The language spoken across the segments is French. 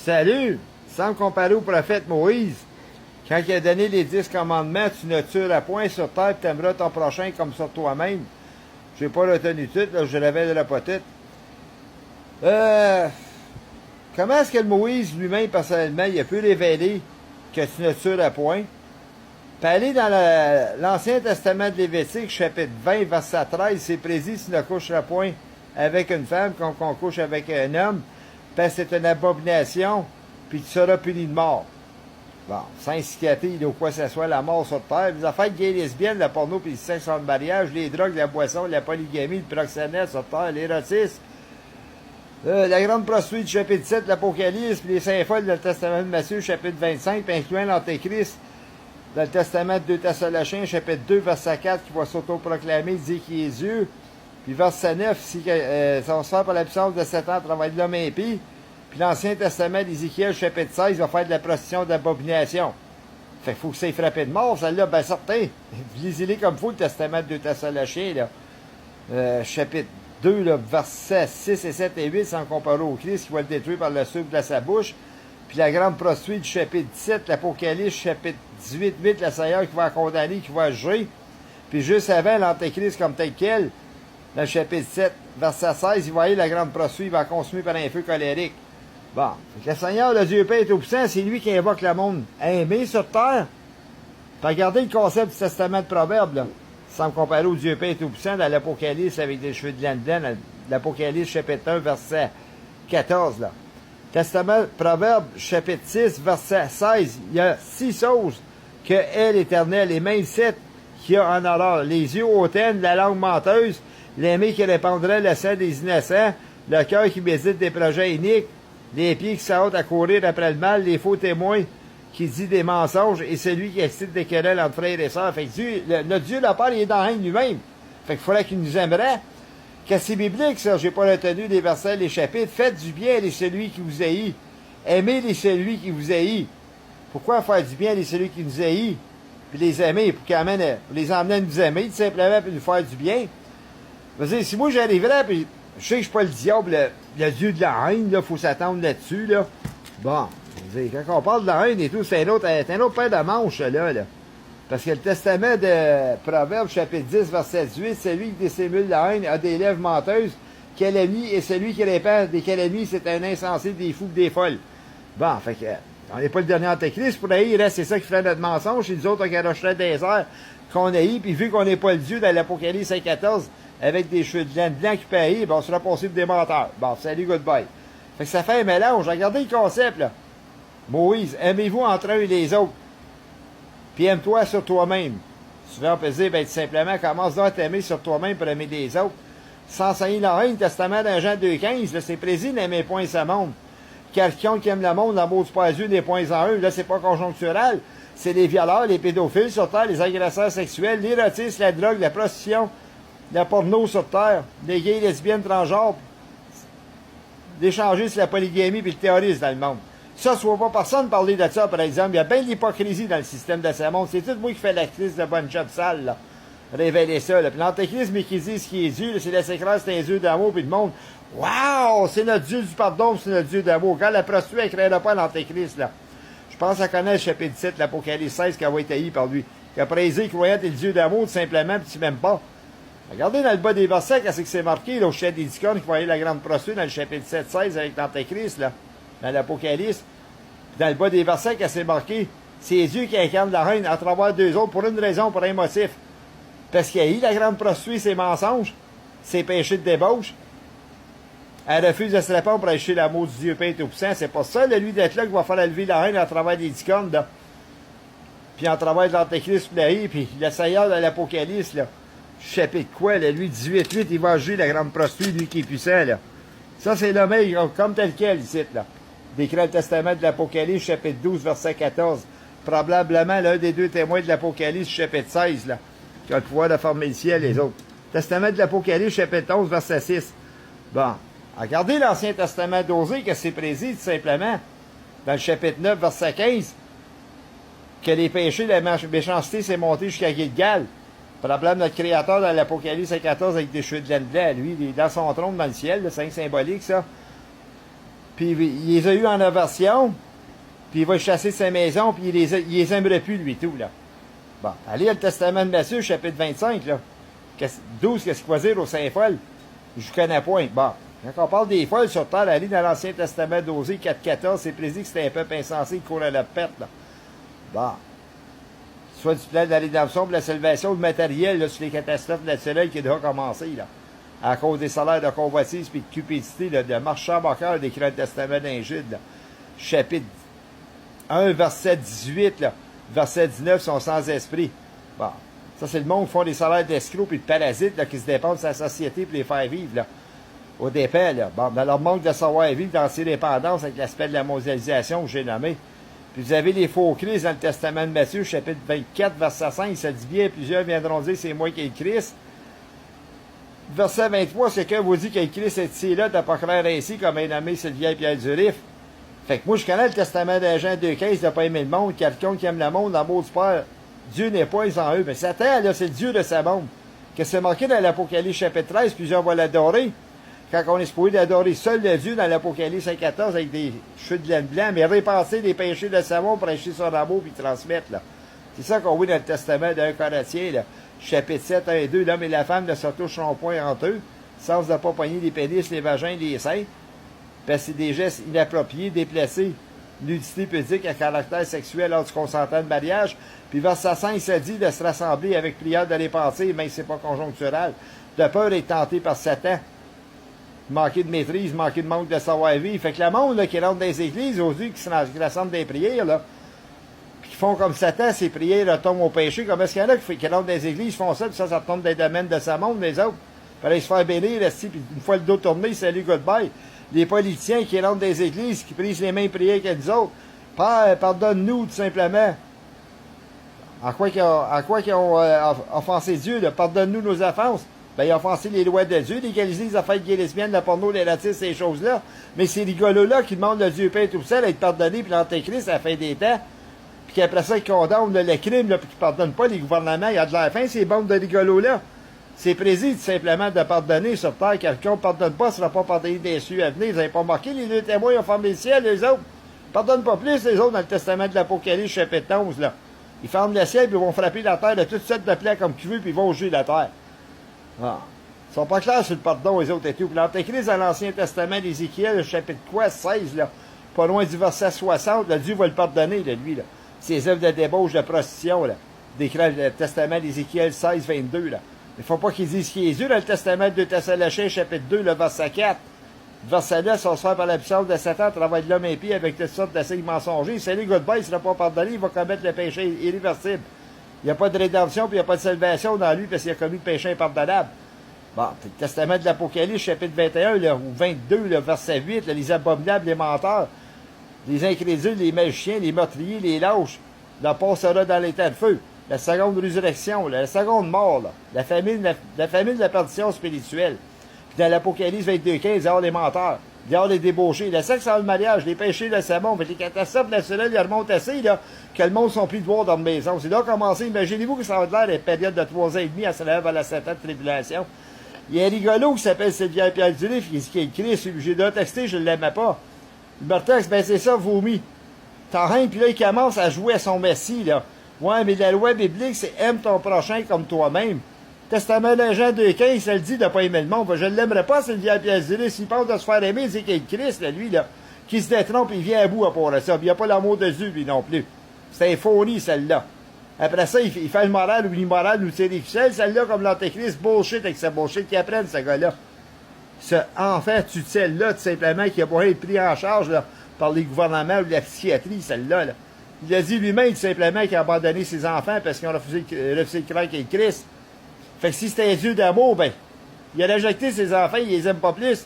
Salut! Sans comparer au prophète Moïse, quand il a donné les 10 commandements, tu ne tueras point sur terre, tu aimeras ton prochain comme sur toi-même. Je n'ai pas retenu tout, là, je révèlerai pas tout. Comment est-ce que Moïse lui-même, personnellement, il a pu révéler que tu ne tueras point? Puis aller dans l'Ancien Testament de Lévitique, chapitre 20, verset 13, c'est précis, tu ne coucheras point avec une femme comme on couche avec un homme, parce que c'est une abomination, puis tu seras puni de mort. Bon, sans cicater ou quoi que ce soit, la mort sur terre. Les affaires gays lesbiennes, la porno, puis le sexe en mariage, les drogues, la boisson, la polygamie, le proxénète sur terre, l'érotisme, la grande prostituée du chapitre 7 de l'Apocalypse, puis les saints folles dans le Testament de Matthieu, chapitre 25, puis incluant l'Antéchrist, dans le Testament de 2 Thessaloniciens, chapitre 2, verset 4, qui va s'auto-proclamer, dit qu'il est Dieu. Puis verset 9, ça va se faire par la puissance de Satan, travail de l'homme impie. Puis l'Ancien Testament d'Ézéchiel, chapitre 16, va faire de la prostitution, de l'abomination. Fait qu'il faut que ça ait frappé de mort, celle-là, ben certain. Lisez-les comme il faut, le Testament de 2 Thessaloniciens, là. Chapitre 2, là, versets 6 et 7 et 8, sans comparer au Christ, qui va le détruire par le souffle de sa bouche. Puis la grande prostituée du chapitre 17, l'Apocalypse, chapitre 18, 8, le Seigneur qui va condamner, qui va juger. Puis juste avant, l'Antéchrist comme tel quel, dans le chapitre 7, verset 16, il va aller la grande prostituée, il va consumer par un feu colérique. Bon, le Seigneur, le Dieu Père Tout-Puissant, c'est lui qui invoque le monde aimé sur terre. Puis regardez le concept du Testament de Proverbes, là, sans me comparer au Dieu Père Tout-Puissant dans l'Apocalypse avec des cheveux de laine dedans, l'Apocalypse chapitre 1, verset 14, là. Testament, Proverbe, chapitre 6, verset 16, il y a 6 choses que est l'Éternel, les mêmes 7 qu'il y a en horreur. Les yeux hautaines, la langue menteuse, l'aimer qui répandrait le sang des innocents, le cœur qui médite des projets iniques, les pieds qui s'arrêtent à courir après le mal, les faux témoins qui disent des mensonges, et celui qui excite des querelles entre frères et sœurs. Fait que Dieu, notre Dieu, le Père, il est dans la haine lui-même. Fait qu'il faudrait qu'il nous aimerait. Que c'est biblique, ça, j'ai pas retenu les versets, les chapitres. Faites du bien à celui qui vous haït. Aimez celui qui vous haït. Pourquoi faire du bien à celui qui nous haït? Puis les aimer, pour les emmener à nous aimer, tout simplement, puis nous faire du bien. Je veux dire, si moi j'arriverais, puis je sais que je suis pas le diable, le dieu de la haine, là, faut s'attendre là-dessus, là. Bon, je veux dire, quand on parle de la haine et tout, c'est un autre paire de manches, là. Parce que le testament de Proverbes, chapitre 10, verset 18, celui qui dissimule la haine a des lèvres menteuses, calomnie, et celui qui répand des calomnies, c'est un insensé, des fous, des folles. Bon, fait que, on n'est pas le dernier antéchrist, pour haïr, c'est ça qui ferait notre mensonge, et nous autres, on garocherait des airs qu'on haït, puis vu qu'on n'est pas le Dieu dans l'Apocalypse 5.14, avec des cheveux de laine blancs qui peut haïr, ben on sera passé pour des menteurs. Bon, salut, goodbye. Fait que ça fait un mélange. Regardez le concept, là. Moïse, aimez-vous entre un et les autres. Puis aime-toi sur toi-même. Souvent, on peut dire, ben, tout simplement, commence donc à t'aimer sur toi-même pour aimer les autres. Sans enseigner la haine, testament d'un Jean 2,15, là, c'est précis, n'aimez point ce monde. Quelqu'un qui aime le monde, l'amour du Père Dieu n'est point en eux. Là, c'est pas conjonctural. C'est les violeurs, les pédophiles sur terre, les agresseurs sexuels, l'érotisme, la drogue, la prostitution, la porno sur terre, les gays, lesbiennes, transgenres, d'échanger sur la polygamie puis le terrorisme dans le monde. Ça, je ne vois pas personne parler de ça, par exemple. Il y a bien de l'hypocrisie dans le système de ce monde. C'est tout moi qui fais la crise de bonne job sale, là. Révéler ça, là. Puis l'antéchrist mécrisise ce qui est Dieu, c'est la sécrète, c'est un Dieu d'amour, puis le monde. Waouh! C'est notre Dieu du pardon, c'est notre Dieu d'amour. Quand la prostituée, elle ne créera pas l'antéchrist, là. Je pense à connaître le chapitre 17, l'Apocalypse 16, qui va être haï par lui. Qui a praisé, croyant, t'es le Dieu d'amour, tout simplement, puis tu m'aimes pas. Regardez dans le bas des versets, qu'est-ce que c'est marqué, là, au chef des diacones, qui va aller la grande prostituée dans le chapitre 7, 16, avec l'antéchrist, là, dans l'Apocalypse. Dans le bas des versets, qu'est-ce que c'est marqué? C'est Dieu qui incarne la reine à travers deux autres, pour une raison, pour un motif. Parce qu'il haït la grande prostituée, ses mensonges, ses péchés de débauche. Elle refuse de se répondre pour acheter l'amour du Dieu Père Tout-Puissant. C'est pas ça, lui, d'être là, qui va faire élever la reine à travers des diacones, là. Puis en travers de l'antéchrist, puis le Seigneur de l'Apocalypse, là. Chapitre quoi, là, lui, 18.8, il va juger la grande prostituée, lui qui est puissant, là. Ça, c'est l'homme, comme tel quel, ici, là. Décrit le testament de l'Apocalypse, chapitre 12, verset 14. Probablement l'un des deux témoins de l'Apocalypse, chapitre 16, là, qui a le pouvoir de former le ciel, les autres. Testament de l'Apocalypse, chapitre 11, verset 6. Bon, regardez l'Ancien Testament d'Osée, que c'est précis, tout simplement, dans le chapitre 9, verset 15, que les péchés, la méchanceté s'est monté jusqu'à Gilgal. Problème notre Créateur dans l'Apocalypse 14 avec des cheveux de laine blanc. Lui, il est dans son trône dans le ciel, c'est symbolique, ça. puis il les a eu en aversion, puis il va chasser sa maison, puis il les aimerait plus, lui, tout, là. Bon, allez à le Testament de Matthieu, chapitre 25, là. 12, qu'est-ce qu'il va dire aux Saint-Folles? Je connais point. Bon, quand on parle des folles sur terre, allez dans l'Ancien Testament d'Osée 4.14, c'est prédit que c'était un peuple insensé qui courait à la perte, là. Bon. Soit du plan de la rédemption, de la salvation, du matériel, là, sur les catastrophes naturelles qui doivent commencer, là. À cause des salaires de convoitise puis de cupidité, là, de marchand moqueur décrit le Testament d'Injude, là. Chapitre 1, verset 18, là. Verset 19, sont sans esprit. Bon. Ça, c'est le monde qui font des salaires d'escrocs et de parasites, là, qui se dépendent de sa société pour les faire vivre, là. Au dépens, là. Bon, dans leur manque de savoir-vivre, dans ses dépendances avec l'aspect de la mondialisation que j'ai nommé. Puis vous avez les faux Christ dans le Testament de Matthieu, chapitre 24, verset 5, ça dit bien, plusieurs viendront dire, c'est moi qui ai le Christ. Verset 23, c'est que vous dit que le Christ est ici là, t'as pas clair ainsi, comme un nommé Sylvain Pierre Durif. Fait que moi, je connais le Testament d'un Jean 2,15, de pas aimer le monde, quelqu'un qui aime le monde, l'amour du Père. Dieu n'est pas en eux. Mais Satan, là, c'est le Dieu de sa monde. Que c'est marqué dans l'Apocalypse chapitre 13, plusieurs vont l'adorer. Quand on est supposé d'adorer seul le Dieu dans l'Apocalypse 5,14 avec des cheveux de laine blanc, mais répenser des péchés de sa monde pour acheter son amour puis transmettre, là. C'est ça qu'on voit dans le Testament d'un Corinthien, là. Chapitre 7, 1 et 2, l'homme et la femme ne se toucheront point entre eux, sans ne pas pogner les pénis, les vagins, les seins, parce que c'est des gestes inappropriés, déplacés, nudité pudique à caractère sexuel lors du consentement de mariage. Puis verset 5, il se dit de se rassembler avec prière de répentir, mais c'est pas conjonctural. De peur d'être tenté par Satan. Manquer de maîtrise, manquer de manque de savoir-vivre. Fait que le monde là, qui rentre dans les églises, aujourd'hui, qui rassemble des prières, là, puis qui font comme Satan, ces prières retombent au péché. Comme est-ce qu'il y en a qui rentrent dans les églises, font ça, puis ça tombe dans les domaines de sa monde, les autres. Fallait se faire bénir, puis une fois le dos tourné, salut, goodbye. Les politiciens qui rentrent dans les églises, qui prisent les mêmes prières que nous autres. Père, pardonne-nous, tout simplement. En quoi qu'ils ont offensé Dieu, pardonne-nous nos offenses. Ben, ils ont offensé les lois de Dieu, légaliser les affaires gays, lesbiennes, la porno, les racistes, ces choses-là. Mais c'est rigolos-là qui demandent le Dieu Père tout seul à être pardonné, puis l'Antéchrist à la fin des temps. Puis qu'après ça, ils condamnent le crime, là, puis qu'ils ne pardonnent pas les gouvernements. Il y a de la fin, ces bandes de rigolos-là. C'est précis tout simplement de pardonner sur terre. Quelqu'un ne pardonne pas, ne sera pas pardonné des cieux à venir. Vous n'avez pas marqué, les deux témoins ont fermé le ciel, les autres. Ils ne pardonnent pas plus, les autres, dans le Testament de l'Apocalypse, chapitre 11, là. Ils ferment le ciel, puis ils vont frapper la terre de toutes sortes de plaies comme qu'ils veulent, puis ils vont juger la terre. Ah. Ils sont pas clairs sur le pardon, les autres et tout. Puis l'Antéchrist dans l'Ancien Testament d'Ézéchiel, chapitre quoi, 16, là, pas loin du verset 60, là, Dieu va le pardonner, là, lui, là. Ses œuvres de débauche, de prostitution, là. Décrit le Testament d'Ézéchiel 16, 22, là. Il ne faut pas qu'ils disent qui est Dieu dans le Testament de Thessaloniciens, chapitre 2, le verset 4. Le verset 9, on se fait par la puissance de Satan, travaille de l'homme impie avec toutes sortes de signes mensongers. Salut, goodbye, il ne sera pas pardonné, il va commettre le péché irréversible. Il n'y a pas de rédemption, puis il n'y a pas de salvation dans lui, parce qu'il a commis le péché impardonnable. Bon, le Testament de l'Apocalypse, chapitre 21, là, ou 22, le verset 8, là, les abominables, les menteurs, les incrédules, les magiciens, les meurtriers, les lâches, leur passera dans l'état de feu. La seconde résurrection, la seconde mort, là, la famine de la perdition spirituelle. Puis dans l'Apocalypse 22.15, dehors les menteurs, dehors les débauchés, le sexe sans le mariage, les péchés de sa monde, les catastrophes naturelles, ils remontent assez, là, que le monde ne sont plus de voir dans la maison. C'est là commencer. Imaginez-vous que ça va être l'air des périodes de 3 ans et demi à se lever à la 7 ans de tribulation. Il y a un rigolo qui s'appelle Sylvain Pierre Durif, qui est écrit, j'ai déjà texté, je ne l'aimais pas. Le texte, ben c'est ça, vomi. T'en règnes, puis là, il commence à jouer à son messie, là. Ouais, mais la loi biblique, c'est aime ton prochain comme toi-même. Testament de Jean 2,15, ça le dit de ne pas aimer le monde. Je ne l'aimerais pas, Sylvain Pierre Durif. S'il pense de se faire aimer, c'est qu'il est Christ, là, lui, là. Qui se détrompe, il vient à bout à part ça. Il n'y a pas l'amour de Dieu, lui, non plus. C'est un folie, celle-là. Après ça, il fait le moral ou l'immoral ou c'est des ficelles. Celle-là, comme l'Antéchrist, bullshit avec sa bullshit qui apprennent, ce gars-là. Ce enfant tutelle-là, tout simplement, qui a pas été pris en charge là, par les gouvernements ou la psychiatrie, celle-là. Là. Il a dit lui-même, tout simplement, qu'il a abandonné ses enfants parce qu'ils ont refusé de croire qu'il est Christ. Fait que si c'était un Dieu d'amour, ben, il a rejeté ses enfants, il les aime pas plus.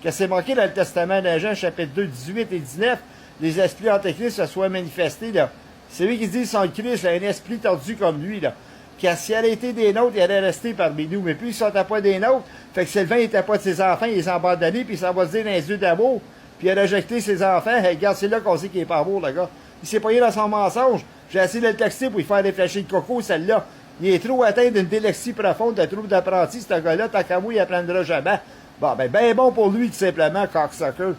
Que c'est marqué dans le Testament de Jean, chapitre 2, 18 et 19, les esprits antéchrist se soient manifestés, là. C'est lui qui dit son Christ, là, un esprit tordu comme lui, là. Car s'il avait été des nôtres, il allait rester parmi nous. Mais puis, ils ne sont pas des nôtres. Fait que Sylvain n'était pas de ses enfants, il les a abandonnés, puis il s'en va se dire dans les yeux d'amour. Puis il a rejeté ses enfants. Hey, regarde, c'est là qu'on sait qu'il est pas beau, le gars. Il s'est payé dans son mensonge. J'ai essayé de le texter pour lui faire des flashés de coco, celle-là. Il est trop atteint d'une dylexie profonde, de trouble d'apprenti, ce gars-là. Tant qu'à moi, il apprendra jamais. Bon, ben bon pour lui, tout simplement, cocksucker.